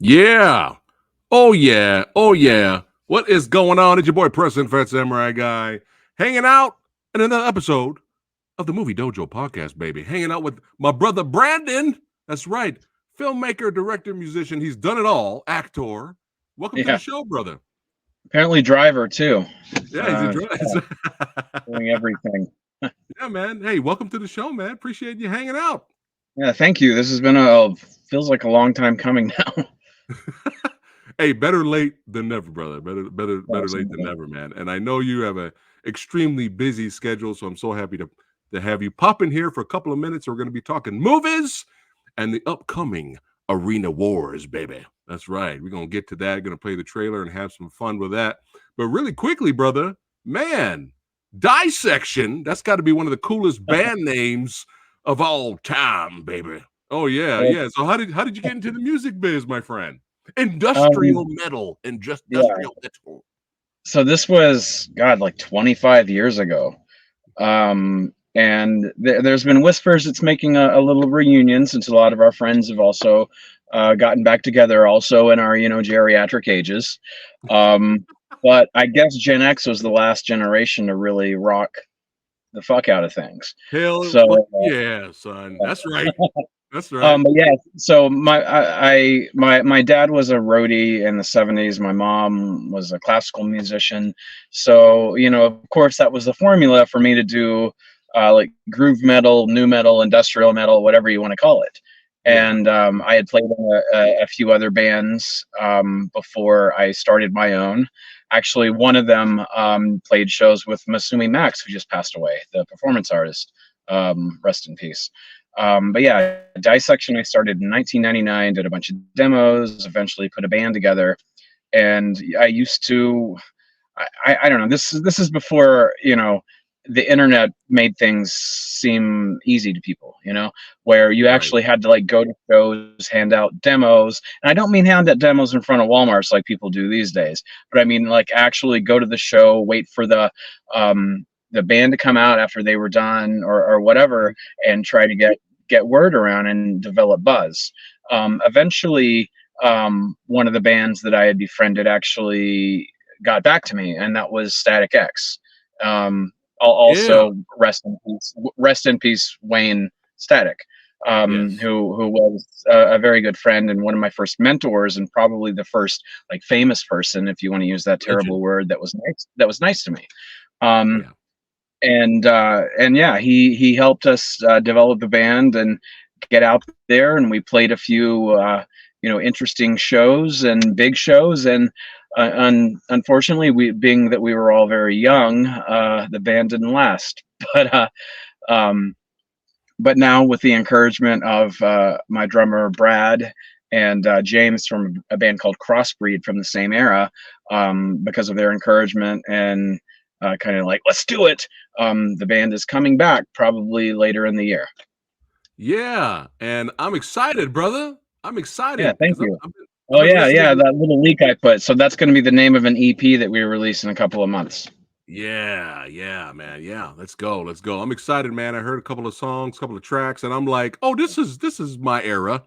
Yeah. Oh, yeah. Oh, yeah. What is going on? It's your boy, President Fat Samurai Guy, hanging out in another episode of the Movie Dojo podcast, baby. Hanging out with my brother, Brandon. That's right. Filmmaker, director, musician. He's done it all. Actor. Welcome to the Yeah, show, brother. apparently driver too. Yeah, he's a Yeah, doing everything. Yeah, man. Hey, welcome to the show, man. Appreciate you hanging out. Yeah, thank you. This has been feels like a long time coming now. Hey, better late than never, brother. Better late than Absolutely. never, man. And I know you have a extremely busy schedule, so I'm so happy to have you pop in here for a couple of minutes. We're going to be talking movies and the upcoming Arena Wars, baby. That's right. We're going to get to that. Going to play the trailer and have some fun with that. But really quickly, brother, man, Dissection. That's got to be one of the coolest band names of all time, baby. Oh yeah, Well, yeah. So how did you get into the music biz, my friend? um, Industrial metal and just yeah. industrial metal. So this was God like 25 years ago. And there's been whispers it's making a little reunion since a lot of our friends have also gotten back together also in our geriatric ages. Um, but I guess Gen X was the last generation to really rock the fuck out of things. Hell, fuck So yeah, son. That's right. That's right. But yeah, so my dad was a roadie in the 70s. My mom was a classical musician. So, of course that was the formula for me to do like groove metal, new metal, industrial metal, whatever you want to call it. Yeah. And I had played in a few other bands before I started my own. Actually, one of them played shows with Masumi Max, who just passed away, the performance artist. Rest in peace. But yeah, Dissection I started in 1999, did a bunch of demos, eventually put a band together. And I used to, I don't know, this is before, the internet made things seem easy to people, where you Right. actually had to like go to shows, hand out demos. And I don't mean hand out demos in front of Walmarts like people do these days, but I mean like actually go to the show, wait for the band to come out after they were done or whatever, and try to get word around and develop buzz. Eventually, one of the bands that I had befriended actually got back to me, and that was Static X. Yeah. Also, rest in peace, Wayne Static, Yes. who was a very good friend and one of my first mentors, and probably the first like famous person, if you want to use that Legend. terrible word, that was nice. That was nice to me. Um, Yeah. and yeah, he helped us develop the band and get out there, and we played a few interesting shows and big shows. And unfortunately, we being that we were all very young, the band didn't last. But um, but now with the encouragement of my drummer Brad and James from a band called Crossbreed from the same era, because of their encouragement and kind of like let's do it. The band is coming back probably later in the year. Yeah. And I'm excited, brother. I'm Yeah, excited thank because you. I've Oh been yeah, listening yeah, to that little leak I put. So that's going to be the name of an EP that we release in a couple of months. yeah, yeah, man. Yeah, let's go. Let's go. I'm excited, man. I heard a couple of songs, couple of tracks, and I'm like, oh, this is my era.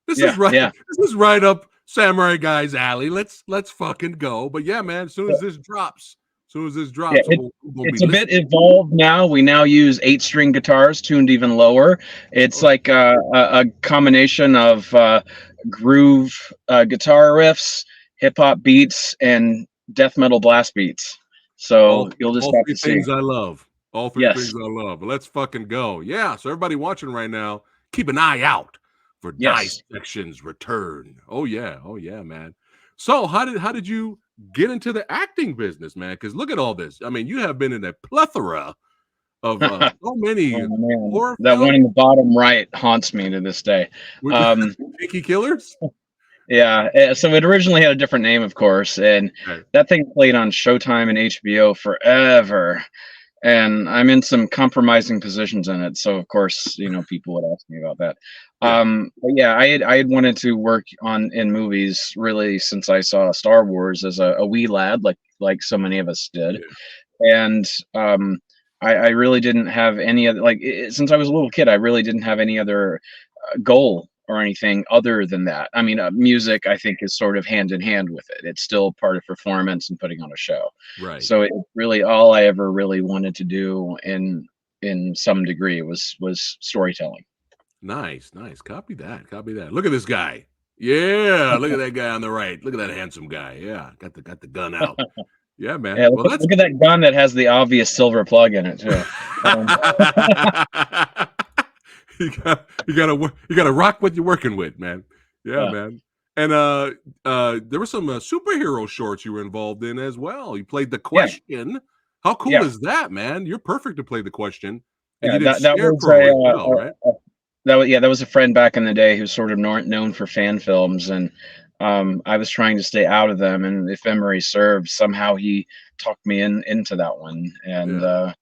This is Yeah, right. yeah. This is right up Samurai Guy's alley. Let's fucking go. But yeah, man. Yeah, We're gonna be it's a bit listening. evolved now. We now use 8-string guitars tuned even lower. It's Oh, like a combination of groove guitar riffs, hip hop beats, and death metal blast beats. So you'll just all have three to see. things I love. All three things Yes, I love. Let's fucking go. Yeah. So everybody watching right now, keep an eye out for yes. Dissection's return. Oh yeah. Oh yeah, man. So how did you get into the acting business, man? Because look at all this. I mean, you have been in a plethora of so many Oh man, horror that one films in the bottom right haunts me to this day. with Um, Pinky Killers. yeah, so it originally had a different name, of course, and Okay. that thing played on Showtime and HBO forever. And I'm in some compromising positions in it, so of course, people would ask me about that. Yeah. But yeah, I had wanted to work in movies really since I saw Star Wars as a wee lad, like so many of us did. Yeah. And I really didn't have any other since I was a little kid, I really didn't have any other goal or anything other than that. I mean, music I think is sort of hand in hand with it. It's still part of performance and putting on a show. Right. So it really all I ever really wanted to do in some degree was storytelling. Nice, nice. Copy that. Copy that. Look at this guy. Yeah, look at that guy on the right. Look at that handsome guy. Yeah, got the gun out. Yeah, man. Yeah, Well, that's look at that gun that has the obvious silver plug in it too. you gotta rock what you're working with, man. Yeah, Yeah, man. And there were some superhero shorts you were involved in as well. You played the yeah, Question. How cool yeah, is that, man? You're perfect to play the Question. And yeah. you did That was Scarecrow as well, right? that was a friend back in the day who's sort of known for fan films, and I was trying to stay out of them. And if memory serves, somehow he talked me into that one. And Yeah.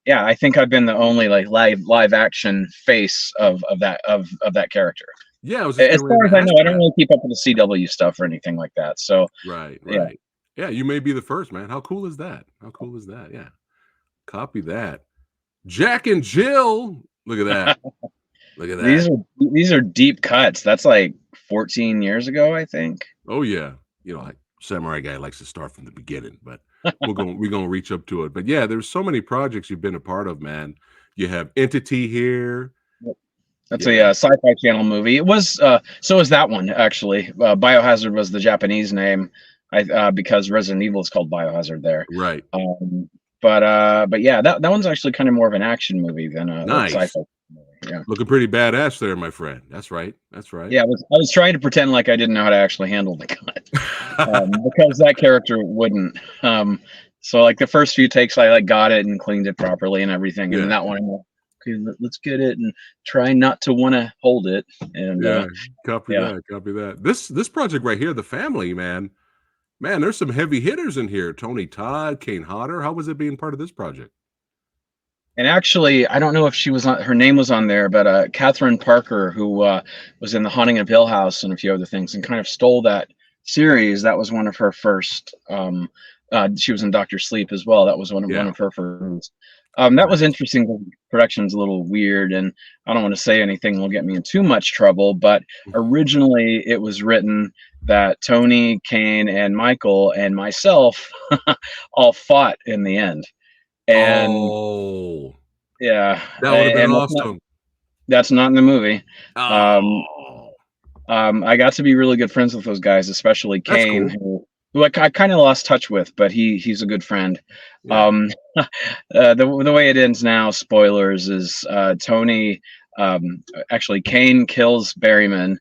yeah, I think I've been the only like live action face of that character. Yeah, I was just As getting ready far to as I know, ask I don't that. really keep up with the CW stuff or anything like that. So Right, yeah, right. Yeah, you may be the first, man. How cool is that? How cool is that? Yeah. Copy that. Jack and Jill. Look at that. Look at these that. are these are deep cuts. That's like 14 years ago, I think. Oh yeah. You know, like Samurai Guy likes to start from the beginning, but we're gonna reach up to it. But yeah, there's so many projects you've been a part of, man. You have Entity here. That's a Yeah, sci-fi channel movie. It was so was that one actually. Biohazard was the Japanese name, because Resident Evil is called Biohazard there. right. Um, but yeah, that one's actually kind of more of an action movie than a Nice. sci-fi movie. Yeah, Looking pretty badass there, my friend. That's right. That's right. yeah. I was trying to pretend like I didn't know how to actually handle the gun, because that character wouldn't. So like the first few takes, I like got it and cleaned it properly and everything, and Yeah. that one, I'm like, okay, let's get it and try not to want to hold it. And Yeah. Copy yeah. that. Copy that. This project right here, the family, man. Man, there's some heavy hitters in here. Tony Todd, Kane Hodder. How was it being part of this project? And actually, I don't know if she was on, her name was on there, but Catherine Parker, who was in The Haunting of Hill House and a few other things, and kind of stole that series. That was one of her first. She was in Doctor Sleep as well. That was one Yeah. of her first. That was Nice. interesting. The production's a little weird, and I don't want to say anything will get me in too much trouble. But originally, it was written that Tony, Kane, and Michael and myself all fought in the end, and Oh, yeah, that would have been and awesome. that's not in the movie. Um, Oh, I got to be really good friends with those guys, especially that's Kane, cool. who I kind of lost touch with, but he's a good friend. Yeah. Um, the way it ends now, spoilers, is Tony, actually Kane kills Berryman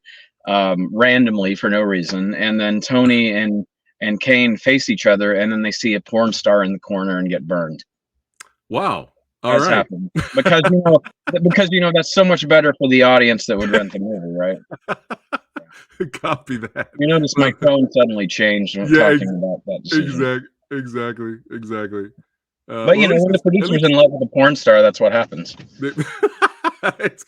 randomly for no reason, and then Tony and Kane face each other, and then they see a porn star in the corner and get burned. Wow. All As right. happened because that's so much better for the audience that would rent the movie, right? Copy that. You notice my tone suddenly changed when Yeah, talking about that decision. exactly, exactly. But Well, at least when the at producer's least in love with a porn star, that's what happens. it's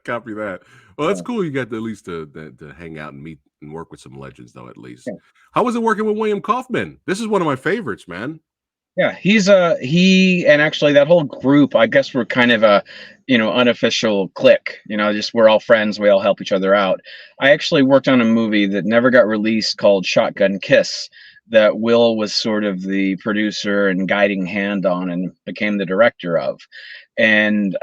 copy that. Well, that's Yeah. cool. You got to at least to hang out and meet and work with some legends, though. At least, Yeah. how was it working with William Kaufman? This is one of my favorites, man. Yeah, he and actually that whole group, I guess we're kind of a, unofficial clique. Just we're all friends, we all help each other out. I actually worked on a movie that never got released called Shotgun Kiss that Will was sort of the producer and guiding hand on and became the director of. And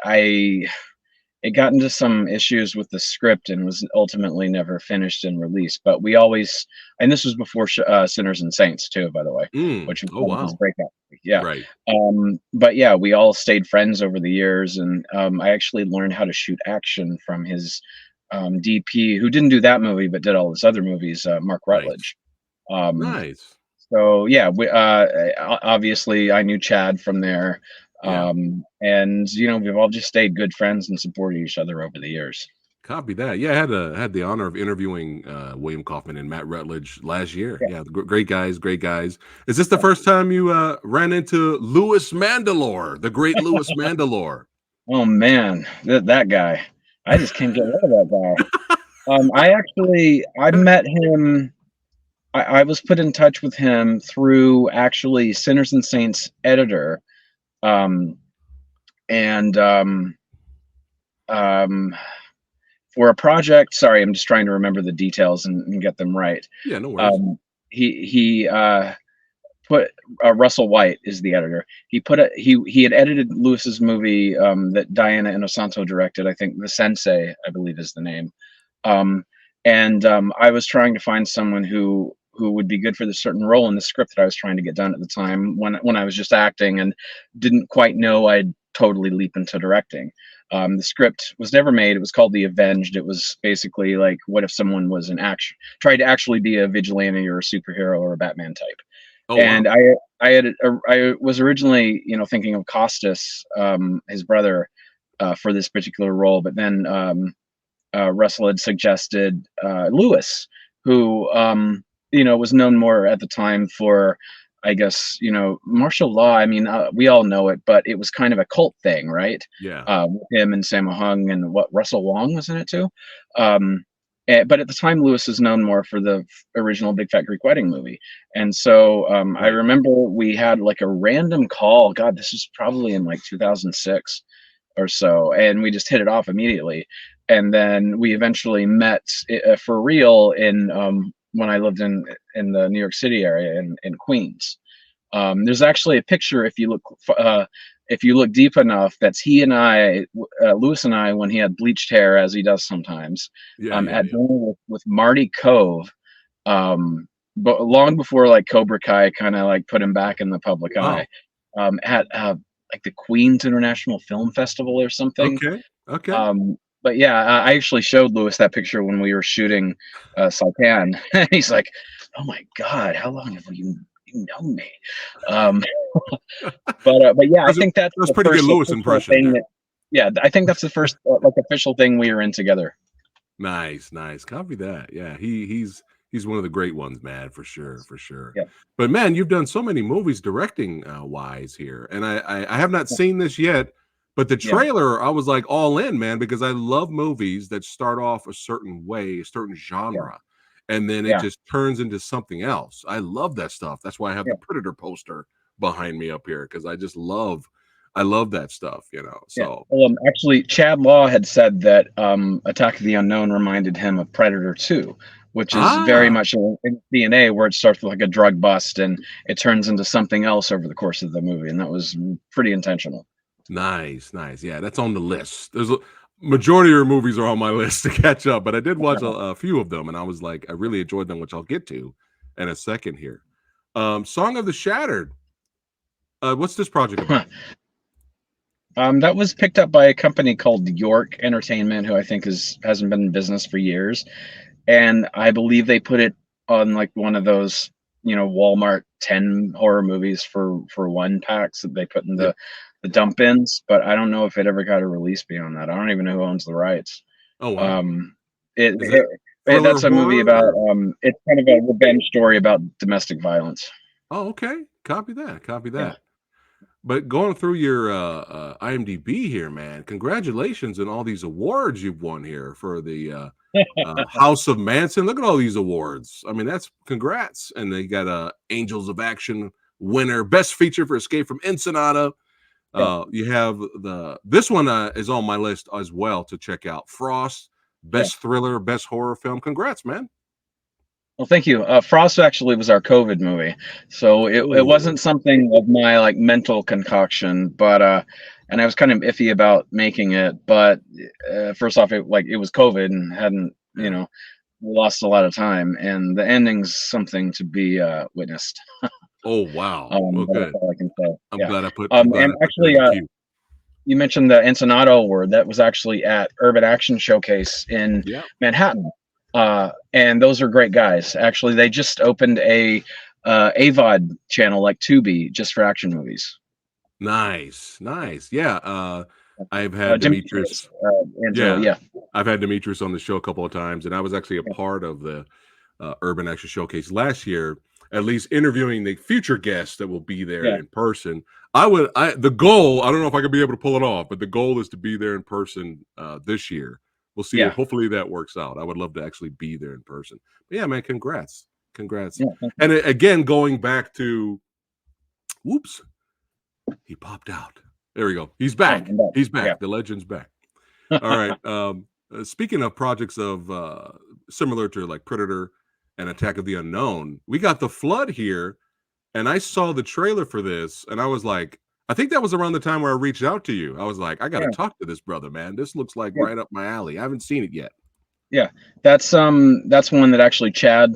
it got into some issues with the script and was ultimately never finished and released. But we always, and this was before Sinners and Saints too, by the way, Mm. which was Oh one of his wow. breakout movies. Yeah. Right. But yeah, we all stayed friends over the years, and I actually learned how to shoot action from his DP, who didn't do that movie but did all his other movies, Mark Nice. Rutledge. Um, Nice. so yeah, obviously I knew Chad from there, Yeah. and we've all just stayed good friends and supported each other over the years. Copy that. Yeah, I had the honor of interviewing William Kaufman and Matt Rutledge last year. Yeah, Yeah, great guys, great guys. Is this the first time you ran into Louis Mandalore, the great Louis Mandalore? oh man, that guy, I just can't get rid of that guy. I met him. I was put in touch with him through actually Sinners and Saints editor, um, and um, for a project. Sorry, I'm just trying to remember the details and get them right. Yeah, no worries. Um, he put Russell White is the editor. He had edited Lewis's movie that Diana Inosanto directed. I think The Sensei, I believe, is the name. Um, and I was trying to find someone who would be good for the certain role in the script that I was trying to get done at the time when I was just acting and didn't quite know I'd totally leap into directing. The script was never made. It was called The Avenged. It was basically like, what if someone was an action, tried to actually be a vigilante or a superhero or a Batman type. Oh wow. And I was originally, thinking of Costas, his brother, for this particular role, but then Russell had suggested Lewis, who was known more at the time for, I guess, martial law. I mean, we all know it, but it was kind of a cult thing, right? Yeah. With him and Sammo Hung and what Russell Wong was in it too. But at the time, Lewis is known more for the original Big Fat Greek Wedding movie. And so I Right. remember we had like a random call. God, this was probably in like 2006 or so, and we just hit it off immediately. And then we eventually met for real in when I lived in the New York City area in Queens. There's actually a picture if you look deep enough. That's he and I, Lewis and I, when he had bleached hair, as he does sometimes, Yeah, yeah, at yeah. dinner with Marty Cove. But long before like Cobra Kai kind of like put him back in the public eye, Wow. at like the Queens International Film Festival or something. Okay. Okay. But yeah, I actually showed Lewis that picture when we were shooting Saipan. He's like, "Oh my God, how long have you known me?" Um, but yeah, I That's a think that's that's the pretty good first Lewis official impression thing there. that. Yeah, I think that's the first like official thing we were in together. Nice, nice. Copy that. Yeah, he's one of the great ones, man, for sure, for sure. Yeah. But man, you've done so many movies directing wise here, and I have not seen this yet, but the Yeah. trailer I was like all in, man, because I love movies that start off a certain way, a certain Yeah. genre, and then it Yeah. just turns into something else. I love that stuff. That's why I have Yeah. the Predator poster behind me up here because I love that stuff, Yeah. So Well, actually, Chad Law had said that Attack of the Unknown reminded him of Predator 2, which is very ah, much in DNA, where it starts with like a drug bust and it turns into something else over the course of the movie, and that was pretty intentional. nice, nice. Yeah, that's on the list. There's a majority of your movies are on my list to catch up, but I did watch a few of them, and I was like, I really enjoyed them, which I'll get to in a second here. Song of the Shattered. What's this project about? That was picked up by a company called York Entertainment, who I think hasn't been in business for years, and I believe they put it on like one of those Walmart 10 horror movies for one packs that they put in Yep. the dump ins, but I don't know if it ever got a release beyond that. I don't even know who owns the rights. Oh wow. um it, Is it thriller that's a movie horror about or? it's kind of a revenge story about domestic violence. Oh, okay. Copy that. Copy Yeah. that. But going through your IMDb here, man, congratulations on all these awards you've won here for the House of Manson. Look at all these awards. I mean, that's congrats. And they got a Angels of Action winner, best feature for Escape from Ensenada. Yeah. You have this one is on my list as well to check out. Frost, Yeah. best thriller, best horror film. Congrats, man. Well, thank you. Frost actually was our COVID movie, so it Oh, wasn't something of my like mental concoction, but and I was kind of iffy about making it. But first off, it was COVID and hadn't yeah. we lost a lot of time, and the ending's something to be witnessed. Oh, wow. Well, But that's good. all I can say. I'm Yeah. glad I'm glad And I put that in actually, the queue. you mentioned the Ensenado Award. That was actually at Urban Action Showcase in Yeah. Manhattan. And those are great guys. Actually, they just opened a AVOD channel like Tubi just for action movies. Nice, nice. Yeah, I've had Demetrius Demetrius. Angelo, Yeah, yeah, I've had Demetrius on the show a couple of times, and I was actually a yeah, part of the Urban Action Showcase last year, at least interviewing the future guests that will be there yeah, in person. The goal, I don't know if I could be able to pull it off, but the goal is to be there in person this year. We'll see. yeah, Hopefully that works out. I would love to actually be there in person. But yeah, man, congrats, congrats. yeah. Thank you. And again, going back to, whoops, he popped out. There we go. He's Oh, back. I'm back. He's Yeah. back. The legend's back. All right. Speaking of projects of similar to like Predator and Attack of the Unknown, we got The Flood here, and I saw the trailer for this, and I was like, I think that was around the time where I reached out to you. I was like, I got to Yeah, talk to this brother, man. This looks like yeah, right up my alley. I haven't seen it yet. yeah. That's one that actually Chad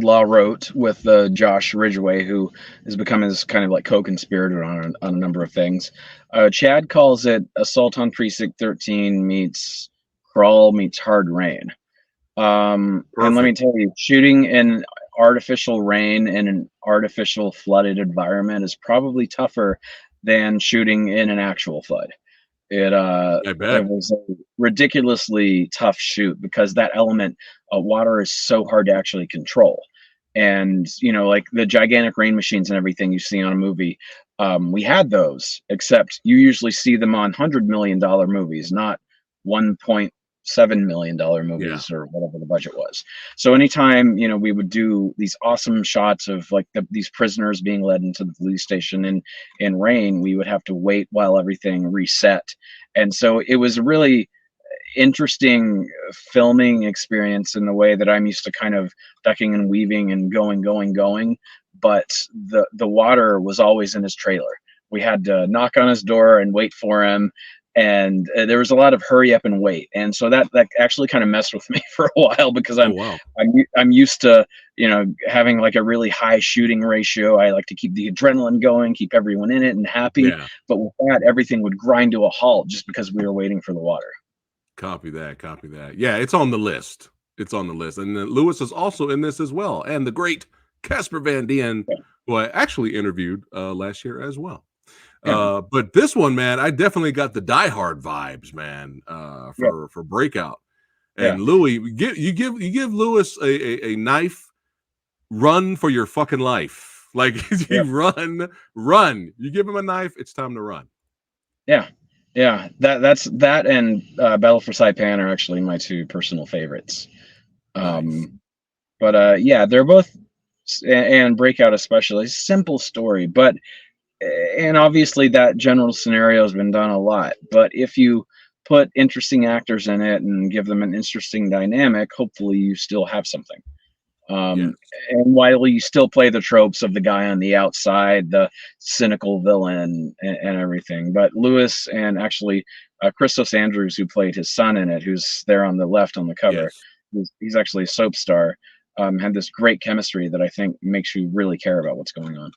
Law wrote with Josh Ridgway, who has become his kind of like co-conspirator on a number of things. Chad calls it Assault on Precinct 13 meets Crawl meets Hard Rain. And let me Perfect. tell you, shooting in artificial rain in an artificial flooded environment is probably tougher than shooting in an actual flood. I It bet. was a ridiculously tough shoot because that element of water is so hard to actually control. And like the gigantic rain machines and everything you see on a movie, we had those, except you usually see them on $100 million movies, not $1.7 million Yeah. movies or whatever the budget was. So anytime we would do these awesome shots of like these prisoners being led into the police station in rain, we would have to wait while everything reset. And so it was a really interesting filming experience in the way that I'm used to kind of ducking and weaving and going. But the water was always in his trailer. We had to knock on his door and wait for him. And there was a lot of hurry up and wait, and so that actually kind of messed with me for a while because Oh wow. I'm used to having like a really high shooting ratio. I like to keep the adrenaline going, keep everyone in it and happy. Yeah. But with that, everything would grind to a halt just because we were waiting for the water. Copy that. Copy that. Yeah, it's on the list. It's on the list. And then Lewis is also in this as well. And the great Casper Van Dien, Yeah, who I actually interviewed last year as well. yeah, But this one, man, I definitely got the Die Hard vibes, man, yeah, for Breakout. yeah, And Louis, you give Lewis a knife, run for your fucking life. Like yeah, you run. You give him a knife, it's time to run. yeah, yeah. That and Battle for Saipan are actually my two personal favorites. Nice. But yeah, they're both and Breakout especially simple story, but and obviously that general scenario has been done a lot. But if you put interesting actors in it and give them an interesting dynamic, hopefully you still have something. Yes. Um, and while you still play the tropes of the guy on the outside, the cynical villain, and everything, but Lewis and actually Christos Andrews, who played his son in it, who's there on the left on the cover, Yes. he's actually a soap star, had this great chemistry that I think makes you really care about what's going on.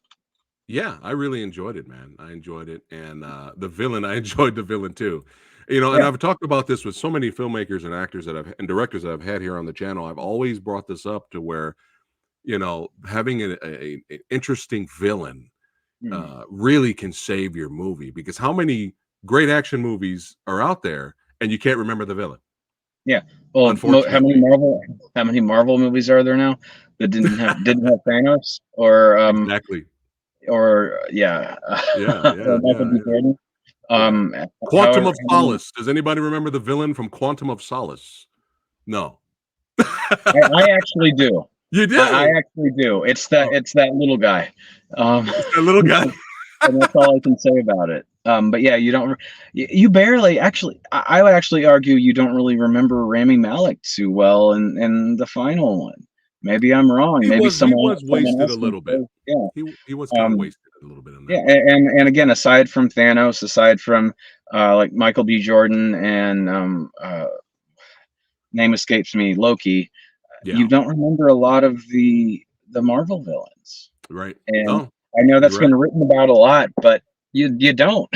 Yeah, I really enjoyed it, man. I enjoyed it, and the villain, I enjoyed the villain too. You know, and Yeah. I've talked about this with so many filmmakers and actors that I've and directors that I've had here on the channel. I've always brought this up to where having an interesting villain Hmm. really can save your movie because how many great action movies are out there and you can't remember the villain? Yeah. Well, Unfortunately, How many Marvel movies are there now that didn't have Thanos exactly. or yeah, Yeah, or yeah, Michael yeah, B. yeah, Jordan? yeah. Um, Quantum however, of how many, Solace. Does anybody remember the villain from Quantum of Solace? No. I actually do. You I do? actually do. Oh, It's that little guy. Um, it's that little guy. and that's all I can say about it. But yeah, you barely actually. I would actually argue you don't really remember Rami Malek too well in the final one. Maybe I'm wrong. Maybe He was someone wasted a else can little bit. say, yeah. He was kinda Um, wasted a little bit on yeah, that one. and again, aside from Thanos, aside from like Michael B. Jordan and name escapes me, Loki, you Yeah, don't remember a lot of the Marvel villains. right. And No, I know you're that's right. been written about a lot, but you don't.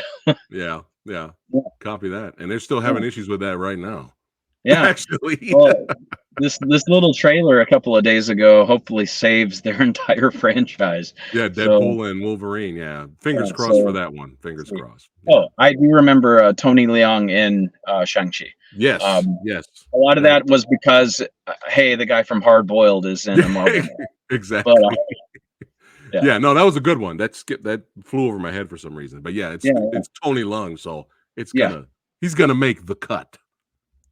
Yeah, yeah. Yeah, Copy that, and they're still yeah, having issues with that right now, yeah. actually. Well, this little trailer a couple of days ago hopefully saves their entire franchise. Yeah, So Deadpool and Wolverine, yeah. Fingers yeah, crossed for so that one, fingers sweet. crossed. Yeah. Oh, I do remember Tony Leung in Shang-Chi. Yes, Um, yes. a lot of That that was because hey, the guy from Hard Boiled is in a Marvel movie. But exactly. yeah, Yeah, no, that was a good one. That flew over my head for some reason, but yeah, yeah, yeah, it's Tony Lung, so it's yeah. he's gonna make the cut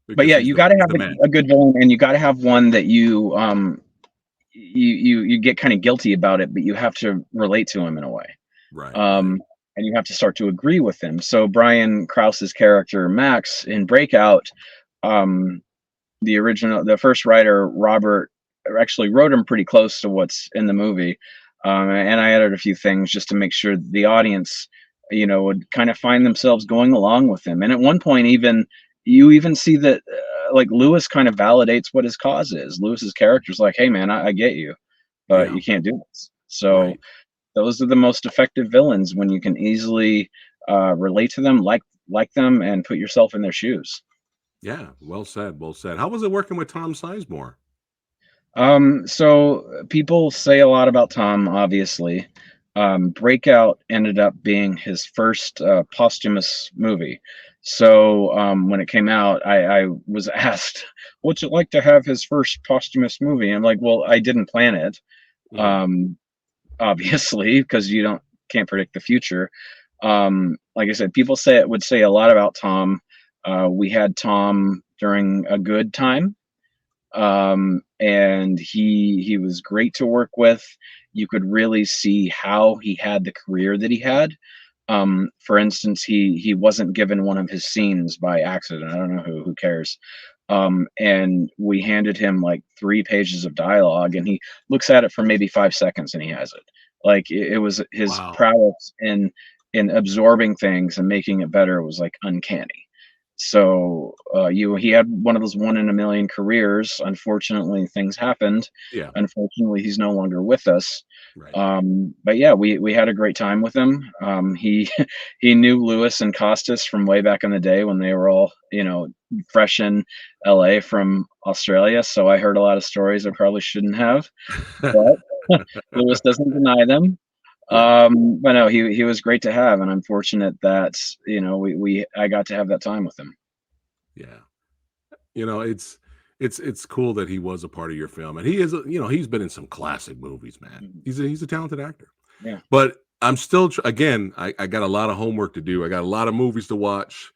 But because yeah, you got to he's have the man. a good villain, and you got to have one that you get kind of guilty about it, but you have to relate to him in a way. Right, right. Um, and you have to start to agree with him. So Brian Krause's character Max in Breakout um, the first writer, Robert, actually wrote him pretty close to what's in the movie. And I added a few things just to make sure the audience, would kind of find themselves going along with him. And at one point, you even see that, like Lewis kind of validates what his cause is. Lewis's character's like, "Hey, man, I get you, but Yeah. you can't do this." So Right. those are the most effective villains when you can easily relate to them, like them, and put yourself in their shoes. Yeah. Well said. Well said. How was it working with Tom Sizemore? So people say a lot about Tom, obviously. Breakout ended up being his first posthumous movie. So when it came out, I was asked, "What's it like to have his first posthumous movie?" I'm like, "Well, I didn't plan it, Mm. um, obviously, because you can't predict the future." Like I said, people would say a lot about Tom. We had Tom during a good time, and he was great to work with. You could really see how he had the career that he had. For instance, he wasn't given one of his scenes by accident. I don't know who cares. And we handed him like 3 pages of dialogue, and he looks at it for maybe 5 seconds, and he has it. Like it was his Wow. prowess in absorbing things and making it better was like uncanny. So he had one of those one in a million careers. Unfortunately, things happened. Yeah. Unfortunately, he's no longer with us. Right. But yeah, we had a great time with him. He he knew Lewis and Costas from way back in the day when they were all fresh in LA from Australia. So I heard a lot of stories I probably shouldn't have, but Lewis doesn't deny them. Yeah. But no, he was great to have, and I'm fortunate that I got to have that time with him. Yeah. It's cool that he was a part of your film, and he is. He's been in some classic movies, man. Mhm. He's a talented actor. Yeah. But I'm still again. I got a lot of homework to do. I got a lot of movies to watch.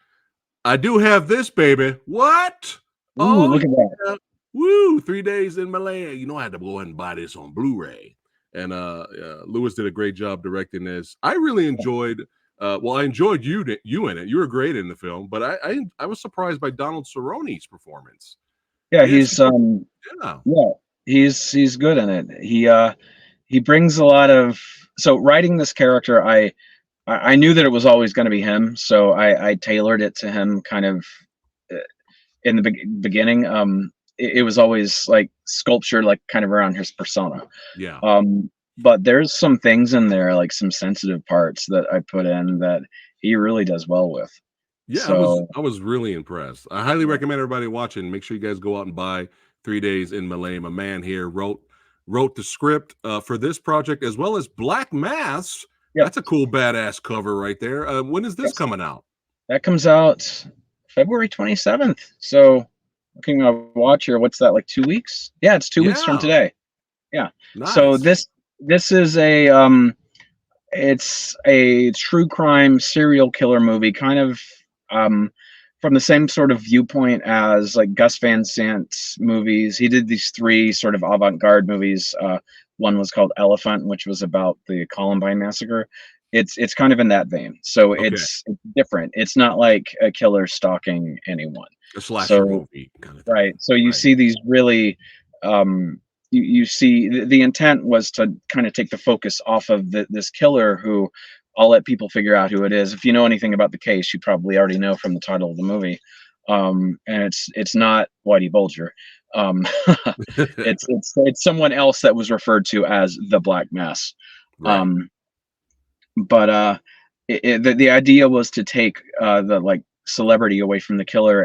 I do have this, baby. What? Ooh, Oh look at that. yeah. Woo! 3 days in Malaya. I had to go ahead and buy this on Blu-ray. And Lewis did a great job directing this. I really enjoyed. Well, I enjoyed you in it. You were great in the film, but I was surprised by Donald Cerrone's performance. Yeah, He actually, yeah, yeah, he's good in it. He brings a lot of so writing this character, I knew that it was always going to be him, so I tailored it to him kind of uh, in the beginning. It was always like sculptured like kind of around his persona. yeah, But there's some things in there, like some sensitive parts that I put in that he really does well with. yeah. So I was really impressed. I highly yeah, recommend everybody watching. Make sure you guys go out and buy 3 days in Malay. My man here wrote the script for this project as well as Black Mass. yep, That's a cool badass cover right there. When is this yes. coming out? That comes out February 27th. So looking at my watch here, what's that, like 2 weeks? Yeah, it's 2 weeks from Yeah, today. Yeah. So nice. this is it's a true crime serial killer movie, kind of um from the same sort of viewpoint as like Gus Van Sant's movies. He did these three sort of avant-garde movies. One was called Elephant, which was about the Columbine massacre. It's kind of in that vein. So Okay, it's different. It's not like a killer stalking anyone. a slasher So movie kind of thing. right. So you Right. see these really, you see the intent was to kind of take the focus off of this killer who I'll let people figure out who it is. If you know anything about the case, you probably already know from the title of the movie. And it's not Whitey Bulger. Um, it's someone else that was referred to as the Black Mass. Right. Um, but the idea was to take the like celebrity away from the killer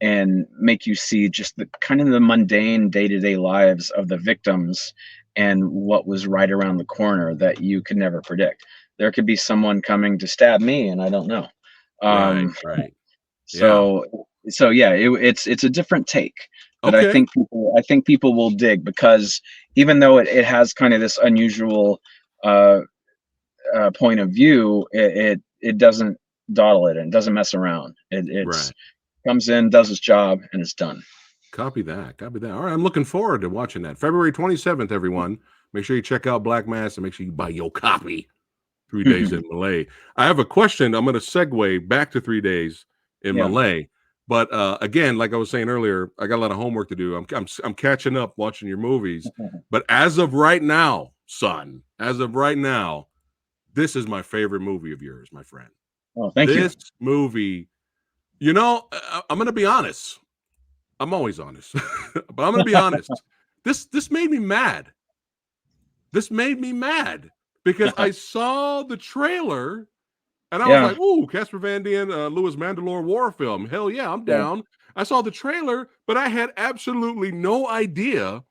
and make you see just the kind of the mundane day-to-day lives of the victims and what was right around the corner that you could never predict. There could be someone coming to stab me and I don't know. Right. Um, Right. Yeah. so yeah, it's a different take that Okay. I think people will dig because even though it has kind of this unusual uh, point of view, it doesn't dawdle it and doesn't mess around. It's Right. comes in, does its job, and it's done. Copy that. Copy that. All right. I'm looking forward to watching that. February 27th, everyone. Make sure you check out Black Mass and make sure you buy your copy. 3 days in Malay. I have a question. I'm going to segue back to 3 days in Yeah. Malay. But again, like I was saying earlier, I got a lot of homework to do. I'm catching up watching your movies. But as of right now, son, as of right now, this is my favorite movie of yours, my friend. Oh, thank you. This movie, you know, I'm going to be honest. I'm always honest, but I'm going to be honest. This made me mad. This made me mad because I saw the trailer and I was Yeah, like, "Ooh, Casper Van Dien, Louis Mandylor war film. Hell yeah, I'm yeah, down." I saw the trailer, but I had absolutely no idea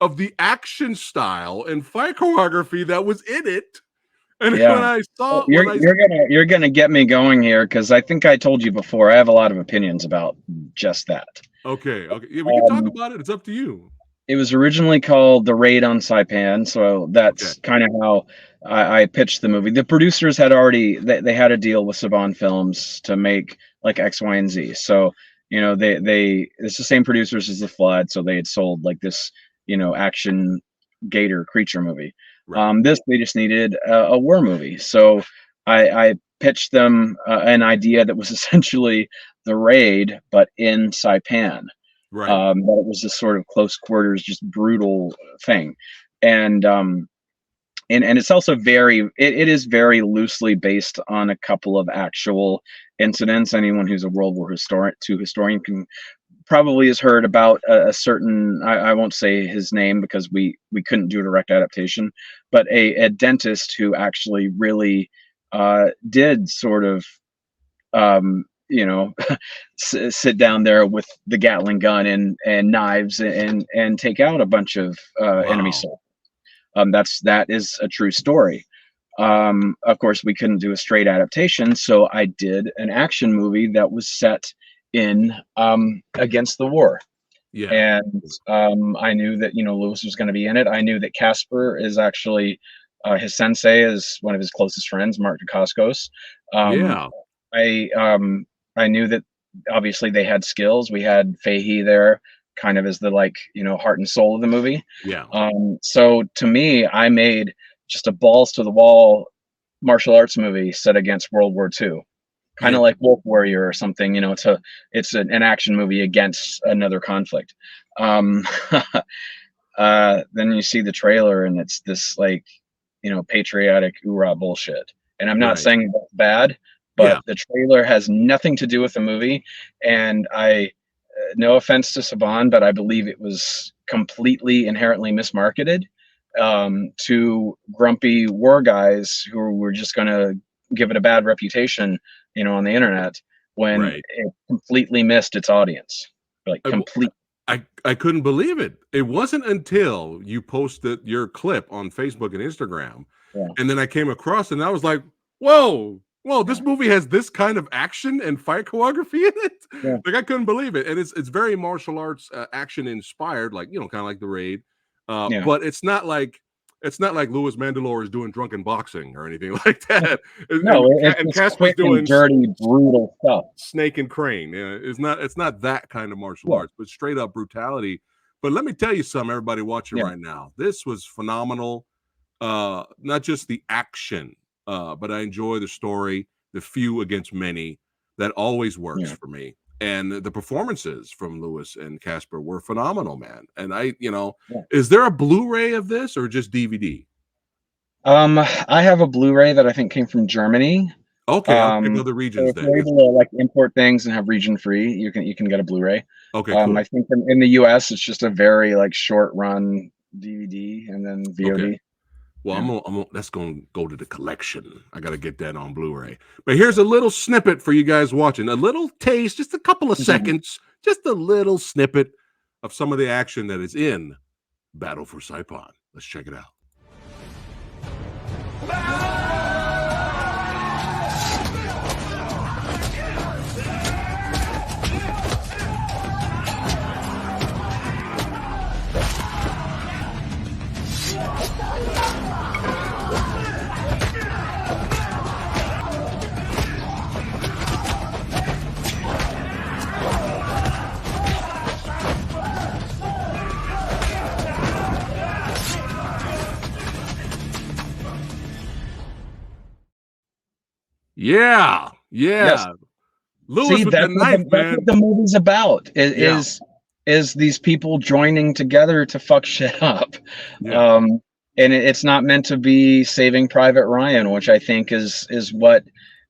of the action style and fight choreography that was in it. And when yeah. I Oh, saw, you're you're gonna get me going here because I think I told you before. I have a lot of opinions about just that. okay, yeah, we can talk Um, about it. It's up to you. it was originally called The Raid on Saipan, so Okay, that's kind of how I pitched the movie. The producers had already they had a deal with Saban Films to make like X, Y, and Z. So they it's the same producers as The Flood, so they had sold like this action gator creature movie. right, This they just needed a war movie, so I pitched them an idea that was essentially The Raid, but in Saipan. right, But it was this sort of close quarters, just brutal thing, and and it's also it is very loosely based on a couple of actual incidents. Anyone who's a World War historian can probably has heard about a certain I won't say his name because we couldn't do a direct adaptation, but a dentist who actually really did sort of you know sit down there with the Gatling gun and knives and take out a bunch of enemy wow, soldiers. That is a true story. Of course, we couldn't do a straight adaptation, so I did an action movie that was set in against the war. yeah, And I knew that Lewis was going to be in it. I knew that Casper is actually his sensei is one of his closest friends, Mark Dacascos. Um, yeah, I I knew that obviously they had skills. We had Fahey there, kind of as the heart and soul of the movie. yeah, So to me, I made just a balls to the wall martial arts movie set against World War II, kind yeah. of like Wolf Warrior or something. It's an action movie against another conflict. Um, then you see the trailer and it's this patriotic hoorah bullshit. And I'm not Right. saying that's bad, Yeah. but the trailer has nothing to do with the movie. And no offense to Saban, but I believe it was completely inherently mismarketed to grumpy war guys who were just going to give it a bad reputation, on the internet when Right. it completely missed its audience. Like I, w- complete. I couldn't believe it. It wasn't until you posted your clip on Facebook and Instagram, Yeah, and then I came across it and I was like, whoa, whoa, this yeah, movie has this kind of action and fight choreography in it. yeah, Like I couldn't believe it. And it's very martial arts action inspired, like kind of like the Raid. yeah. But it's not like Louis Mandylor is doing drunken boxing or anything like that. No, And it's Casper's quick and doing dirty, brutal stuff. Snake and Crane. It's not that kind of martial Yeah, arts, but straight up brutality. But let me tell you something, everybody watching yeah, right now. This was phenomenal. Not just the action, but I enjoy the story, the few against many. That always works yeah. for me. And the performances from Lewis and Casper were phenomenal, man. And Yeah. is there a Blu-ray of this or just DVD? I have a Blu-ray that I think came from Germany. Okay, I'll check Um, other so regions if then. you're able to import things and have region free, you can get a Blu-ray. Okay, cool. I think in the US it's just a very short run DVD and then Okay. VOD. Well, Yeah. that's gonna go to the collection. I gotta get that on Blu-ray. But here's a little snippet for you guys watching. A little taste, just a couple of seconds, just a little snippet of some of the action that is in Battle for Saipan. Let's check it out. Yeah, Yes. yeah. Lewis See, with the knife, that's what man. the movie's about. Yeah, Is these people joining together to fuck shit up? yeah, Um, and it's not meant to be Saving Private Ryan, which I think is what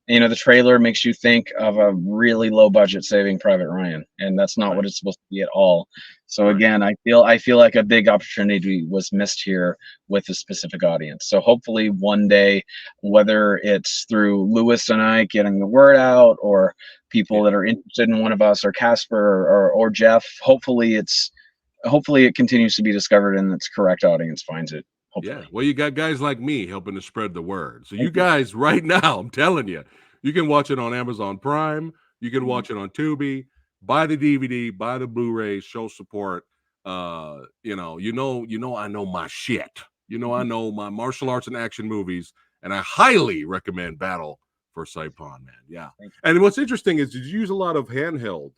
the trailer makes you think of a really low budget Saving Private Ryan, and that's not right, what it's supposed to be at all. So right. again, I feel like a big opportunity was missed here with a specific audience. So hopefully one day, whether it's through Lewis and I getting the word out, or people Yeah, that are interested in one of us, or Casper, or Jeff, hopefully it continues to be discovered and its correct audience finds it. yeah. Hopefully. Well, you got guys like me helping to spread the word. So you Thank you. guys, right now, I'm telling you, you can watch it on Amazon Prime. You can Mhm. watch it on Tubi. Buy the DVD. Buy the Blu-ray. Show support. I know my shit. I know my martial arts and action movies, and I highly recommend Battle for Saipan, man. Yeah. Thank you. And what's interesting is, did you use a lot of handheld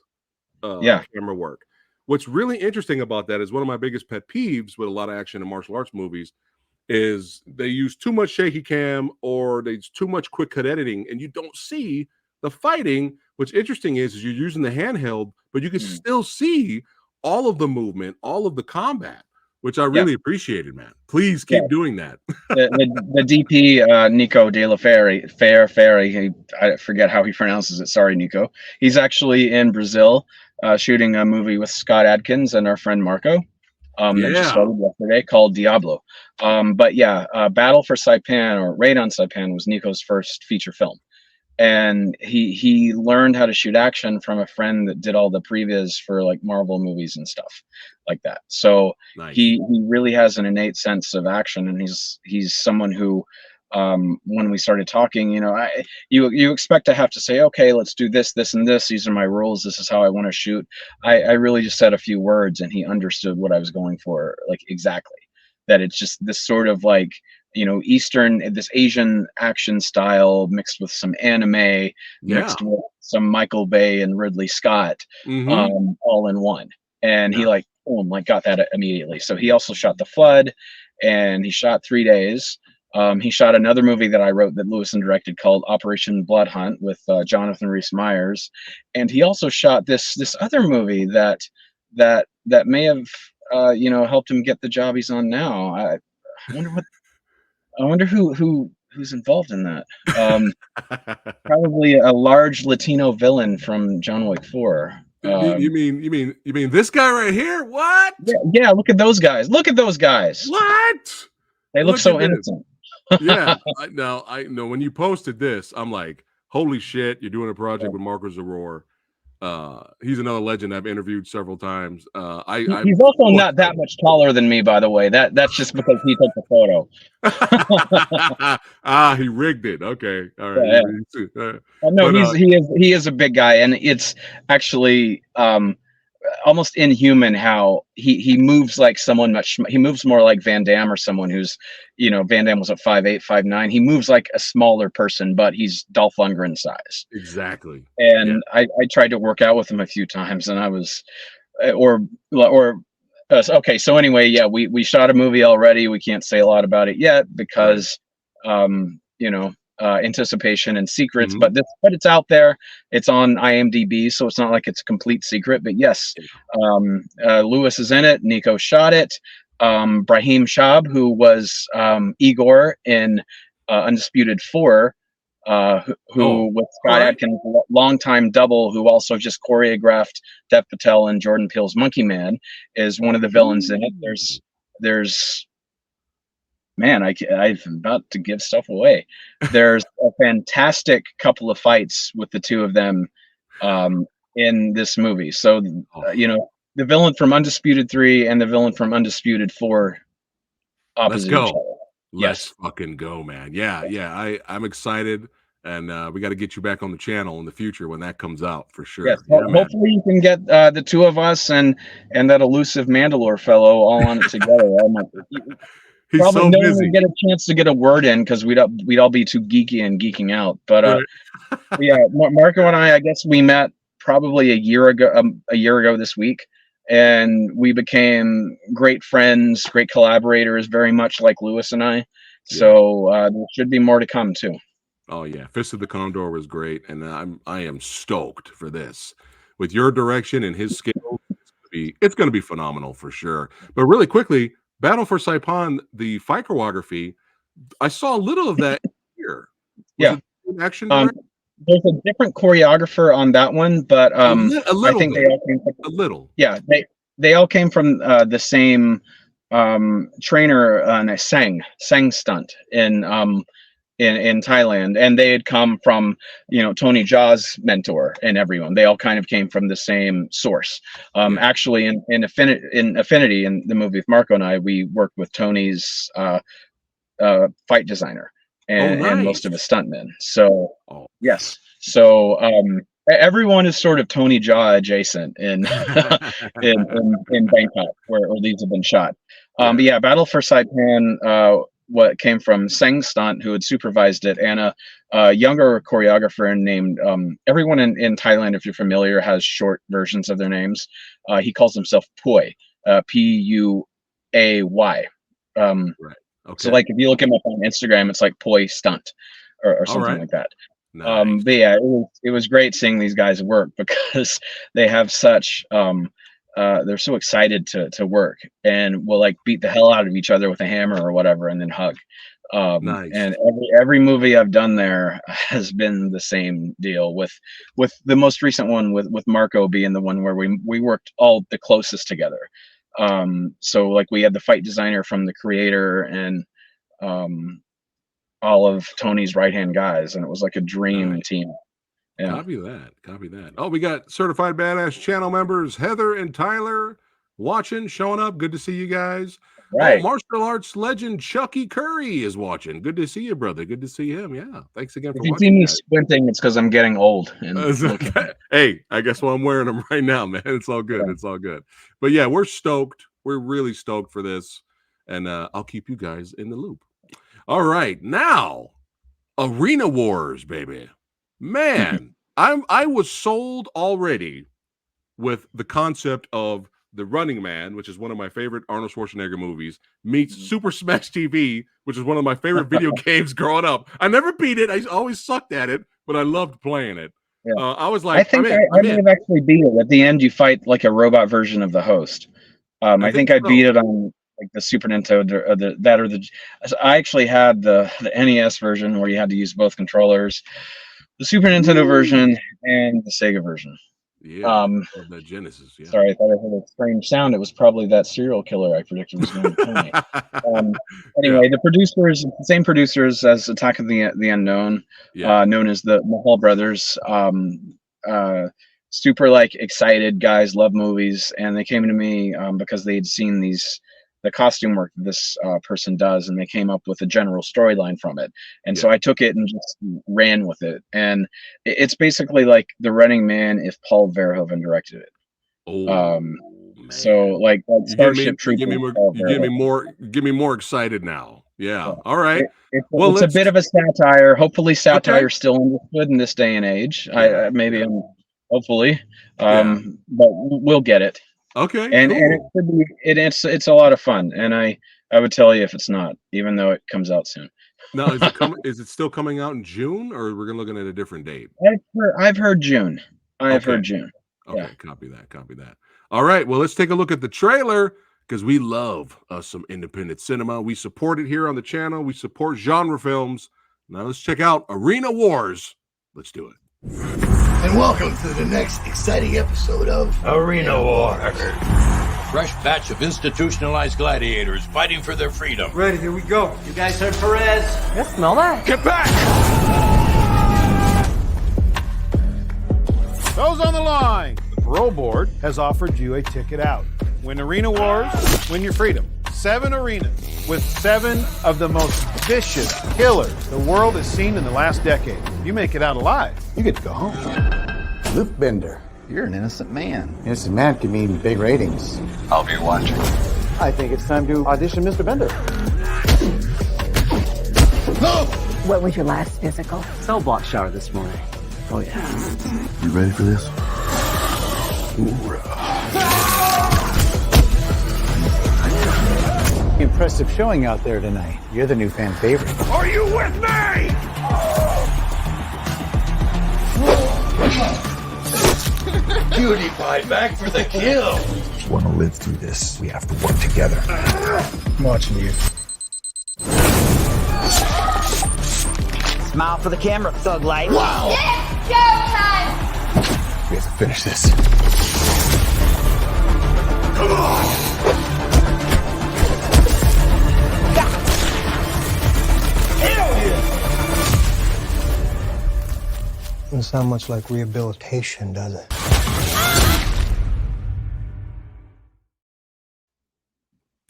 Yeah. camera work? What's really interesting about that is one of my biggest pet peeves with a lot of action and martial arts movies is they use too much shaky cam or there's too much quick cut editing, and you don't see the fighting. What's interesting is you're using the handheld, but you can Mhm. still see all of the movement, all of the combat, which I Yeah. really appreciated, man. Please Yeah. keep doing that. The DP, Nico De La Ferry, I forget how he pronounces it. Sorry, Nico. He's actually in Brazil, shooting a movie with Scott Adkins and our friend Marco, that just Yeah. started yesterday, called Diablo. But yeah, Battle for Saipan, or Raid on Saipan, was Nico's first feature film, and he learned how to shoot action from a friend that did all the previs for like Marvel movies and stuff like that. So Nice. he really has an innate sense of action, and he's someone who, when we started talking, you expect to have to say, okay, let's do this and this. These are my rules. This is how I want to shoot. I really just said a few words, and he understood what I was going for, like, exactly. That it's just this sort of like, this Asian action style mixed with some anime, Yeah. mixed with some Michael Bay and Ridley Scott, Mm-hmm. all in one. And he Yeah. like, boom, like got that immediately. So he also shot The Flood, and he shot 3 days. He shot another movie that I wrote that Lewison directed called Operation Blood Hunt with Jonathan Rhys Meyers, and he also shot this other movie that may have helped him get the job he's on now. I wonder what I wonder who's involved in that. Um, Probably a large Latino villain from John Wick 4. You mean this guy right here? What? Yeah, yeah. Look at those guys. Look at those guys. What? They look Look at so this. innocent. Yeah, I know when you posted this, I'm like, holy shit, you're doing a project Yeah. with Marco Zaror. He's another legend I've interviewed several times. I He's also so not that much taller than me, by the way. That's just because he took the photo. he rigged it. Okay, all right. Yeah, no, But he is a big guy, and it's actually almost inhuman how he moves like someone he moves more like Van Damme, or someone who's, Van Damme was at 5'8", 5'9". He moves like a smaller person, but he's Dolph Lundgren size. exactly. Yeah, And I tried to work out with him a few times, and I was, or okay. So anyway, yeah, we shot a movie already. We can't say a lot about it yet right. because, anticipation and secrets. Hmm. But it's out there. It's on IMDb, so it's not like it's a complete secret. But yes, Lewis is in it. Nico shot it. Brahim Shab, who was Igor in Undisputed 4, Oh, who with all Scott right. Adkins, longtime double, who also just choreographed Dev Patel and Jordan Peele's Monkey Man, is one of the villains in it. Ooh. There's man, I'm about to give stuff away. There's a fantastic couple of fights with the two of them, in this movie. So, Oh, the villain from Undisputed 3 and the villain from Undisputed 4 let's opposite each go. other. Let's Yes. fucking go, man. Yeah, Yes. yeah. I'm excited, and we got to get you back on the channel in the future when that comes out for Yes. sure. Yeah, man. Hopefully you can get the two of us and that elusive Mandalore fellow all on it together. He's Probably so no one would busy. get a chance to get a word in because we'd all be too geeky and geeking out. But Right. yeah, Marco and I guess we met probably a year ago this week, and we became great friends, great collaborators, very much like Lewis and I. Yeah. So there should be more to come too. Oh yeah, Fist of the Condor was great, and I am stoked for this. With your direction and his skills, it's gonna be phenomenal for sure. But really quickly, Battle for Saipan, the fight choreography, I saw a little of that here. Was Yeah. it an action Um, director? there's a different choreographer on that one, but A I little think they bit, all came from, a little. yeah, they all came from the same trainer on a Sang stunt in Thailand, and they had come from Tony Jaa's mentor and everyone. They all kind of came from the same source. Yeah. Actually, in Affinity, in the movie with Marco and I, we worked with Tony's fight designer and most of his Nice. stuntmen. So Oh. yes, so everyone is sort of Tony Jaa adjacent in in Bangkok where these have been shot. But yeah, Battle for Saipan, what came from Seng Stunt, who had supervised it, and a younger choreographer named everyone in Thailand, if you're familiar, has short versions of their names. He calls himself Puay, Puay. Right. Okay. So like if you look him up on Instagram, it's like Poi Stunt or something like that. Nice. But yeah, it was great seeing these guys work because they have such they're so excited to work and will like beat the hell out of each other with a hammer or whatever and then hug. Nice. And every movie I've done there has been the same deal with the most recent one with Marco being the one where we worked all the closest together. So like we had the fight designer from the creator and all of Tony's right hand guys, and it was like a dream team. Yeah. Copy that. Oh, we got certified badass channel members Heather and Tyler watching, showing up. Good to see you guys. Right. Oh, martial arts legend Chucky Curry is watching. Good to see you, brother. Good to see him. Yeah, thanks again for If you watching. see me squinting, it's because I'm getting old. And hey, I guess I'm wearing them right now, man. It's all good. It's all good. But yeah, we're stoked. We're really stoked for this, and I'll keep you guys in the loop. All right, now Arena Wars, baby. Man, I was sold already with the concept of The Running Man, which is one of my favorite Arnold Schwarzenegger movies, meets Super Smash TV, which is one of my favorite video games growing up. I never beat it. I always sucked at it, but I loved playing it. Yeah. I was like, I think I may have actually beat it. At the end, you fight like a robot version of the host. I think I beat it on like the Super Nintendo I actually had the NES version where you had to use both controllers, the Super Nintendo version and the Sega version. Yeah, the Genesis. Yeah. Sorry, I thought I heard a strange sound. It was probably that serial killer I predicted was going to kill me. Anyway, the producers, the same producers as Attack of the Unknown, known as the Mahal brothers. Super like excited guys, love movies, and they came to me because they had seen the costume work that this person does, and they came up with a general storyline from it. And so I took it and just ran with it. And it's basically like The Running Man if Paul Verhoeven directed it. Oh, so like Starship Troopers. Get me more excited now. Yeah. All right. It's a bit of a satire. Hopefully, satire is still understood in this day and age. Hopefully, but we'll get it. Okay. And cool. and it's a lot of fun. And I would tell you if it's not, even though it comes out soon. Now, is it coming? Is it still coming out in June, or we're looking at a different date? I've heard June. I've heard June. Okay, copy that. All right, well, let's take a look at the trailer because we love some independent cinema. We support it here on the channel. We support genre films. Now let's check out Arena Wars. Let's do it. And welcome to the next exciting episode of Arena Wars. Fresh batch of institutionalized gladiators fighting for their freedom. Ready, here we go. You guys heard Perez? Yes, smell that. Get back! Those on the line. The parole board has offered you a ticket out. Win Arena Wars, win your freedom. 7 arenas with 7 of the most vicious killers the world has seen in the last decade. You make it out alive, you get to go home. Luke Bender, you're an innocent man. Innocent man can mean big ratings. I'll be watching. I think it's time to audition Mr. Bender. No! What was your last physical? Cell block shower this morning. Oh yeah. You ready for this? Impressive showing out there tonight. You're the new fan favorite. Are you with me? Cutie pie back for the kill. If you want to live through this, we have to work together. I'm watching you. Smile for the camera, thug life. Wow. It's showtime! We have to finish this. Come on. Hell yeah. Doesn't sound much like rehabilitation, does it?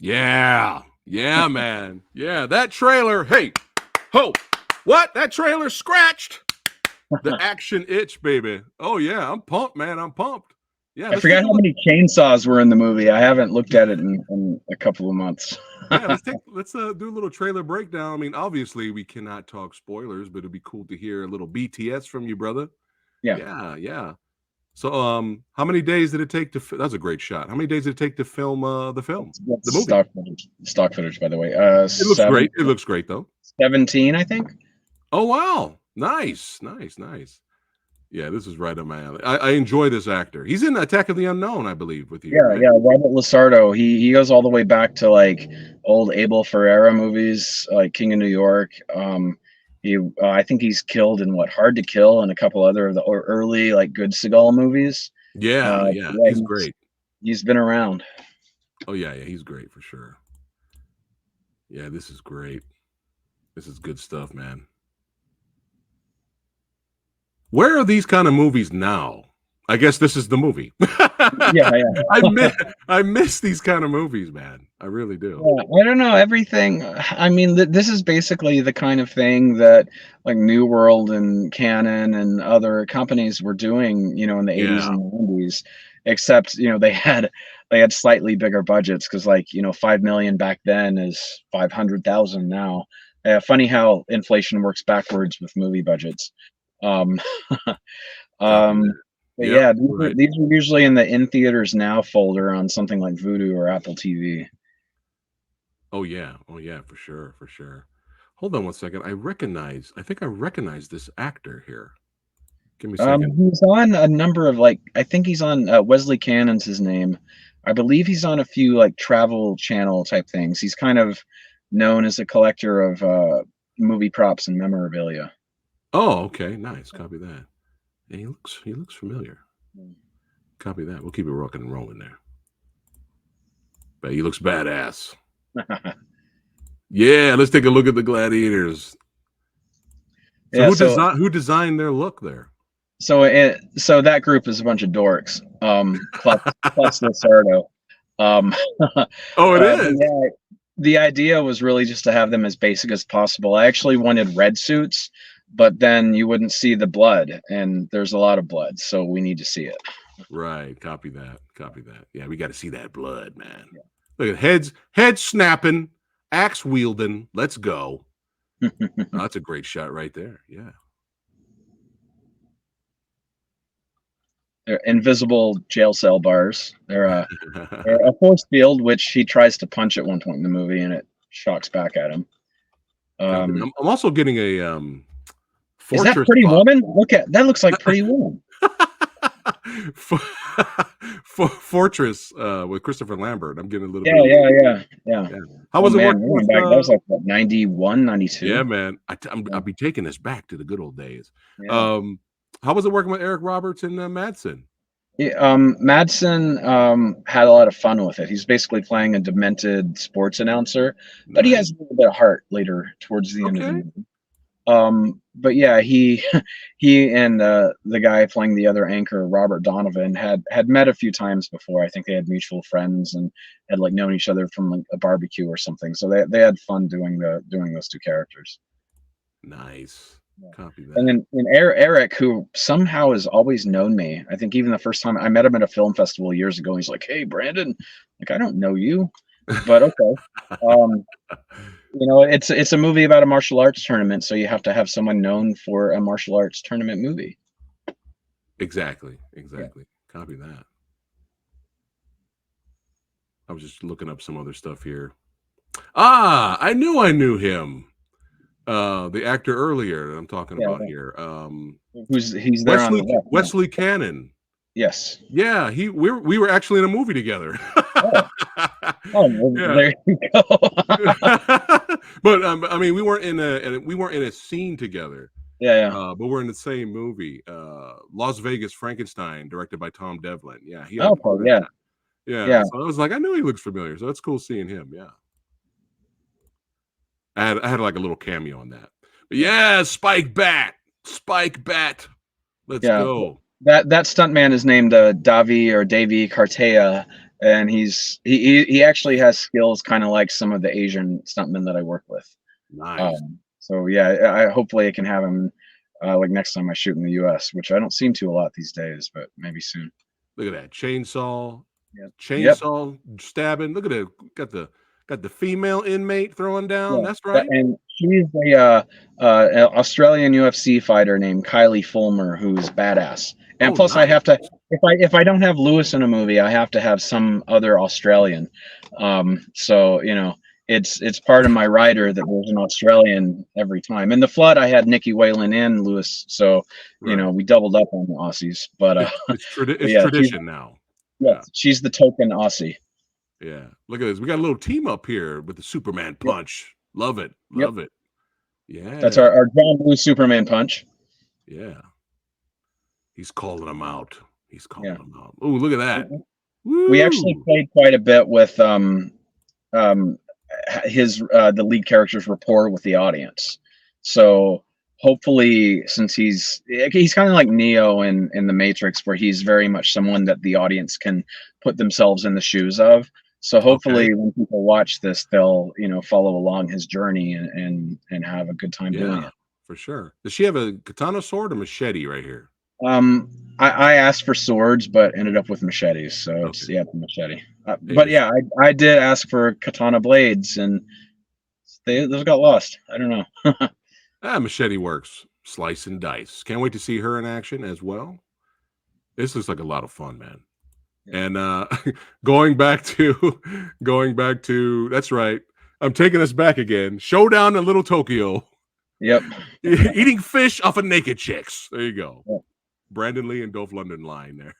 Yeah. Yeah, man. Yeah, that trailer. Hey, ho. What? That trailer scratched. The action itch, baby. Oh, yeah. I'm pumped, man. I'm pumped. Yeah. I forgot how many chainsaws were in the movie. I haven't looked at it in a couple of months. Yeah, let's do a little trailer breakdown. I mean, obviously we cannot talk spoilers, but it'd be cool to hear a little BTS from you, brother. Yeah. Yeah. So, how many days did it take to? That's a great shot. How many days did it take to film the film? That's The movie. stock footage, by the way. It looks great. It looks great, though. 17, I think. Oh wow, nice. Yeah, this is right up my alley. I enjoy this actor. He's in Attack of the Unknown, I believe, with you. Yeah, right? yeah. Robert Lasardo. He goes all the way back to like old Abel Ferreira movies, like King of New York. I think he's killed in Hard to Kill and a couple other of the early like Good Seagal movies. Yeah, he's great. He's been around. Oh yeah, he's great for sure. Yeah, this is great. This is good stuff, man. Where are these kind of movies now? I guess this is the movie. Yeah. I miss these kind of movies, man. I really do. Yeah, I don't know everything. I mean, this is basically the kind of thing that like New World and Canon and other companies were doing, in the 80s and 90s. Except, they had slightly bigger budgets because, like, 5 million back then is 500,000 now. Funny how inflation works backwards with movie budgets. But yeah, these are usually in the in theaters now folder on something like Vudu or Apple TV. Oh yeah, for sure. Hold on one second. I think I recognize this actor here. Give me a second. He's on a number of I think he's on Wesley Cannon's his name. I believe he's on a few like Travel Channel type things. He's kind of known as a collector of movie props and memorabilia. Oh, okay, nice. Copy that. Yeah, he looks familiar. Copy that. We'll keep it rocking and rolling there. But he looks badass. Yeah, let's take a look at the gladiators. So who designed their look there? So that group is a bunch of dorks. Plus Lasardo. Oh, it is. Yeah, the idea was really just to have them as basic as possible. I actually wanted red suits, but then you wouldn't see the blood, and there's a lot of blood, so we need to see it. Right. Copy that. Yeah, we got to see that blood, man. Yeah. Look at head snapping, axe wielding. Let's go. Oh, that's a great shot right there. Yeah. They're invisible jail cell bars. They're a force field, which he tries to punch at one point in the movie, and it shocks back at him. I'm also getting a is that Pretty Woman? Look at that. Looks like Pretty Woman. Fortress with Christopher Lambert. I'm getting a little bit. Yeah. How was it working with, that was like what, 91, 92? Yeah, man. I'll be taking this back to the good old days. Yeah. How was it working with Eric Roberts and Madsen? Madsen had a lot of fun with it. He's basically playing a demented sports announcer, but he has a little bit of heart later towards the end of the movie. But yeah, he and the guy playing the other anchor, Robert Donovan, had met a few times before. I think they had mutual friends and had like known each other from like a barbecue or something. So they had fun doing those two characters. Nice. Copy that. And then Eric, who somehow has always known me. I think even the first time I met him at a film festival years ago, he's like, "Hey, Brandon, like I don't know you, but okay." It's a movie about a martial arts tournament, so you have to have someone known for a martial arts tournament movie. Exactly. Yeah. Copy that. I was just looking up some other stuff here. I knew him. The actor earlier that I'm talking about here. He's there on the left, Wesley Cannon. Yes. Yeah, we were actually in a movie together. Well, Yeah. there you go. But I mean, we weren't in a scene together. Yeah. But we're in the same movie, Las Vegas Frankenstein, directed by Tom Devlin. Yeah, he Okay, auditioned yeah. that. Yeah, Yeah. so I was like, I knew he looks familiar, so it's cool seeing him. Yeah, I had like a little cameo on that. But yeah, Spike Bat, let's Yeah. go. That stuntman is named Davy Cartea, and he actually has skills kind of like some of the Asian stuntmen that I work with. Nice. So yeah, I hopefully I can have him like next time I shoot in the U.S., which I don't seem to a lot these days, but maybe soon. Look at that chainsaw, Yep. stabbing. Look at it, got the female inmate throwing down. Yeah. That's right. And she's an Australian UFC fighter named Kylie Fulmer, who's badass. And plus, I nice. have to if I don't have Lewis in a movie, I have to have some other Australian. So it's part of my rider that there's an Australian every time. In The Flood, I had Nikki Whalen and Lewis, so we doubled up on the Aussies. But it's tradition now. Yeah, she's the token Aussie. Yeah, look at this. We got a little team up here with the Superman punch. Love it. Love it. Yeah. That's our John Blue Superman punch. Yeah. He's calling him out. Oh, look at that. We actually played quite a bit with his the lead character's rapport with the audience. So hopefully, since he's kind of like Neo in the Matrix, where he's very much someone that the audience can put themselves in the shoes of. So hopefully when people watch this, they'll, follow along his journey and have a good time doing it. For sure. Does she have a katana sword or machete right here? I asked for swords, but ended up with machetes. So it's the machete. But yeah, I did ask for katana blades, and those got lost. I don't know. Machete works. Slice and dice. Can't wait to see her in action as well. This looks like a lot of fun, man. And going back to that's right. I'm taking us back again. Showdown in Little Tokyo. Yep. Eating fish off of naked chicks. There you go. Yep. Brandon Lee and Dolph Lundgren line there.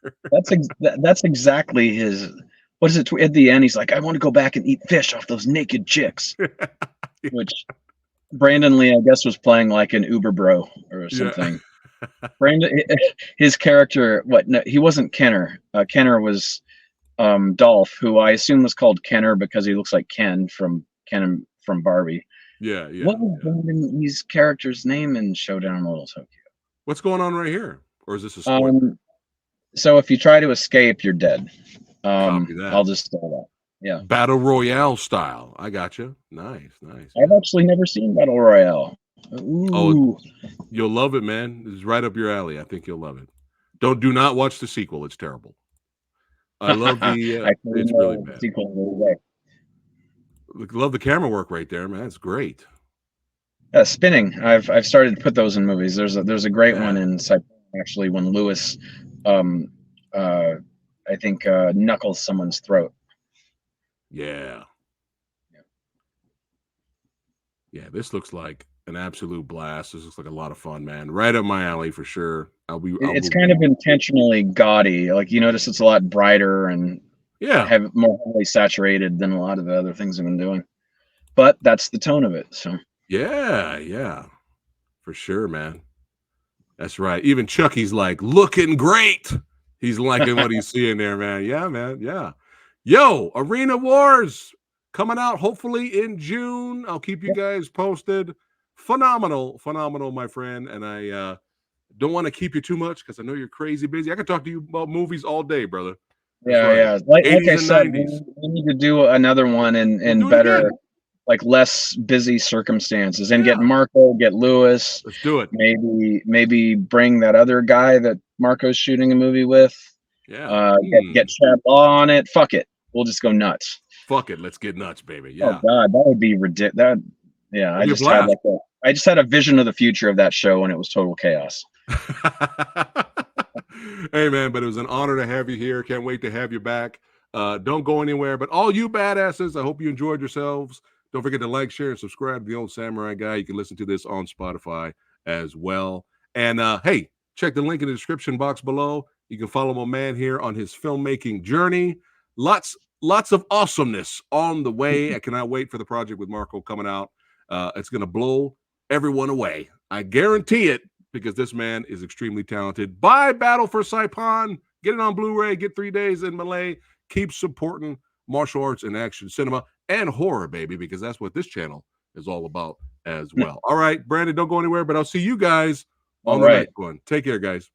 That's exactly his. What is it at the end? He's like, I want to go back and eat fish off those naked chicks. Which Brandon Lee, I guess, was playing like an Uber bro or something. Brandon, his character, no, he wasn't Kenner. Kenner was Dolph, who I assume was called Kenner because he looks like Ken from Barbie. Yeah. What was Brandon Lee's character's name in Showdown in Little Tokyo? What's going on right here? Or is this a spoiler? So if you try to escape, you're dead. Copy that. I'll just say that. Yeah. Battle Royale style. I got you. Nice. I've actually never seen Battle Royale. Ooh. Oh, you'll love it, man. This is right up your alley. I think you'll love it. Do not watch the sequel. It's terrible. I love the. It's really bad. Sequel. Love the camera work right there, man. It's great. Spinning. I've started to put those in movies. There's a great one in actually when Lewis, I think knuckles someone's throat. Yeah. This looks like an absolute blast. This looks like a lot of fun, man. Right up my alley for sure. It's kind of intentionally gaudy. Like you notice it's a lot brighter and have more heavily saturated than a lot of the other things I've been doing. But that's the tone of it. So yeah, for sure, man. That's right. Even Chucky's like looking great. He's liking what he's seeing there, man. Yeah, man. Yeah. Yo, Arena Wars coming out hopefully in June. I'll keep you guys posted. Phenomenal, my friend. And I don't want to keep you too much because I know you're crazy busy. I could talk to you about movies all day, brother. Yeah. Like I said, we need to do another one in better, like less busy circumstances, and get Marco, get Lewis. Let's do it. Maybe bring that other guy that Marco's shooting a movie with. Yeah. Get Chad Law on it. Fuck it. We'll just go nuts. Fuck it. Let's get nuts, baby. Yeah. Oh God, that would be ridiculous. I just had a vision of the future of that show, and it was total chaos. Hey, man, but it was an honor to have you here. Can't wait to have you back. Don't go anywhere. But all you badasses, I hope you enjoyed yourselves. Don't forget to like, share, and subscribe to The Old Samurai Guy. You can listen to this on Spotify as well. And hey, check the link in the description box below. You can follow my man here on his filmmaking journey. Lots of awesomeness on the way. I cannot wait for the project with Marco coming out. It's going to blow everyone away. I guarantee it, because this man is extremely talented. Buy Battle for Saipan. Get it on Blu-ray. Get 3 days in Malay. Keep supporting martial arts and action cinema and horror, baby, because that's what this channel is all about as well. All right, Brandon, don't go anywhere, but I'll see you guys on the next one. Take care, guys.